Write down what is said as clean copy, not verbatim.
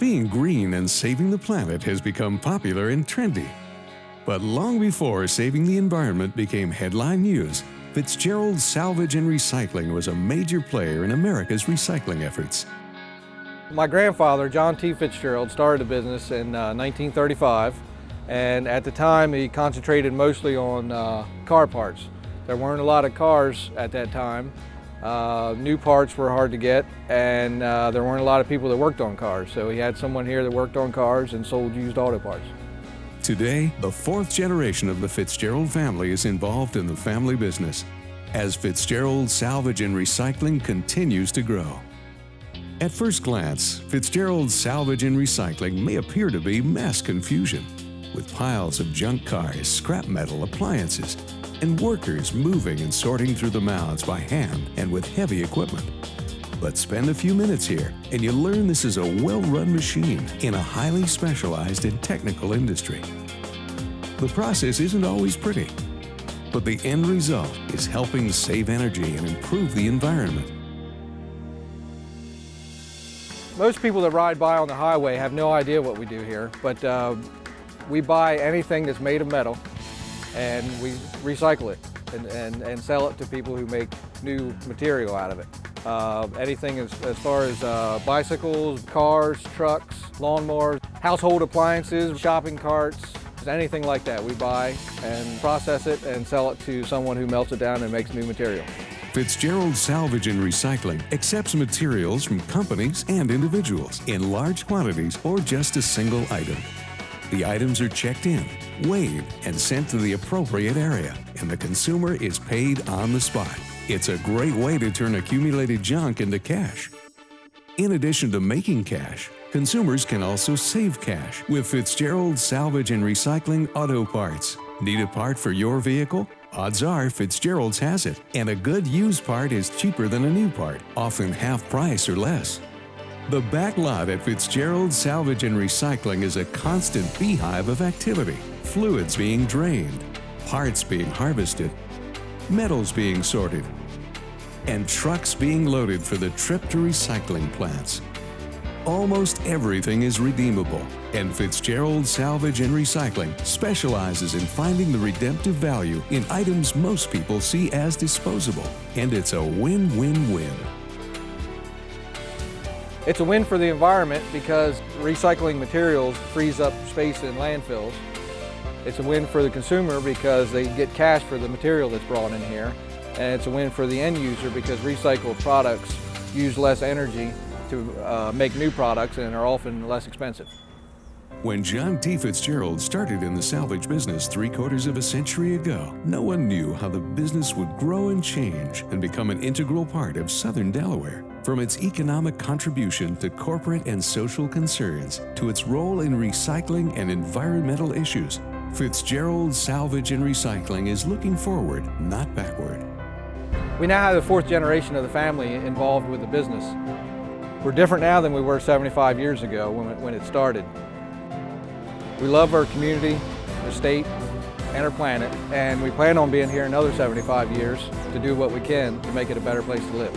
Being green and saving the planet has become popular and trendy. But long before saving the environment became headline news, Fitzgerald Salvage and Recycling was a major player in America's recycling efforts. My grandfather, John T. Fitzgerald, started a business in 1935, and at the time he concentrated mostly on car parts. There weren't a lot of cars at that time. New parts were hard to get, and there weren't a lot of people that worked on cars, so he had someone here that worked on cars and sold used auto parts. Today, the fourth generation of the Fitzgerald family is involved in the family business as Fitzgerald Salvage and Recycling continues to grow. At first glance, Fitzgerald Salvage and Recycling may appear to be mass confusion, with piles of junk cars, scrap metal, appliances, and workers moving and sorting through the mounds by hand and with heavy equipment. But spend a few minutes here and you'll learn this is a well-run machine in a highly specialized and technical industry. The process isn't always pretty, but the end result is helping save energy and improve the environment. Most people that ride by on the highway have no idea what we do here, but we buy anything that's made of metal and we recycle it and sell it to people who make new material out of it. Anything as far as bicycles, cars, trucks, lawnmowers, household appliances, shopping carts, anything like that we buy and process it and sell it to someone who melts it down and makes new material. Fitzgerald Salvage and Recycling accepts materials from companies and individuals in large quantities or just a single item. The items are checked in, weighed, and sent to the appropriate area, and the consumer is paid on the spot. It's a great way to turn accumulated junk into cash. In addition to making cash, consumers can also save cash with Fitzgerald Salvage and Recycling auto parts. Need a part for your vehicle? Odds are Fitzgerald's has it, and a good used part is cheaper than a new part, often half price or less. The back lot at Fitzgerald Salvage and Recycling is a constant beehive of activity. Fluids being drained, parts being harvested, metals being sorted, and trucks being loaded for the trip to recycling plants. Almost everything is redeemable, and Fitzgerald Salvage and Recycling specializes in finding the redemptive value in items most people see as disposable, and it's a win-win-win. It's a win for the environment because recycling materials frees up space in landfills. It's a win for the consumer because they get cash for the material that's brought in here. And it's a win for the end user because recycled products use less energy to make new products and are often less expensive. When John T. Fitzgerald started in the salvage business 3/4 of a century ago, no one knew how the business would grow and change and become an integral part of Southern Delaware. From its economic contribution to corporate and social concerns to its role in recycling and environmental issues, Fitzgerald Salvage and Recycling is looking forward, not backward. We now have the fourth generation of the family involved with the business. We're different now than we were 75 years ago when it started. We love our community, the state, and our planet, and we plan on being here another 75 years to do what we can to make it a better place to live.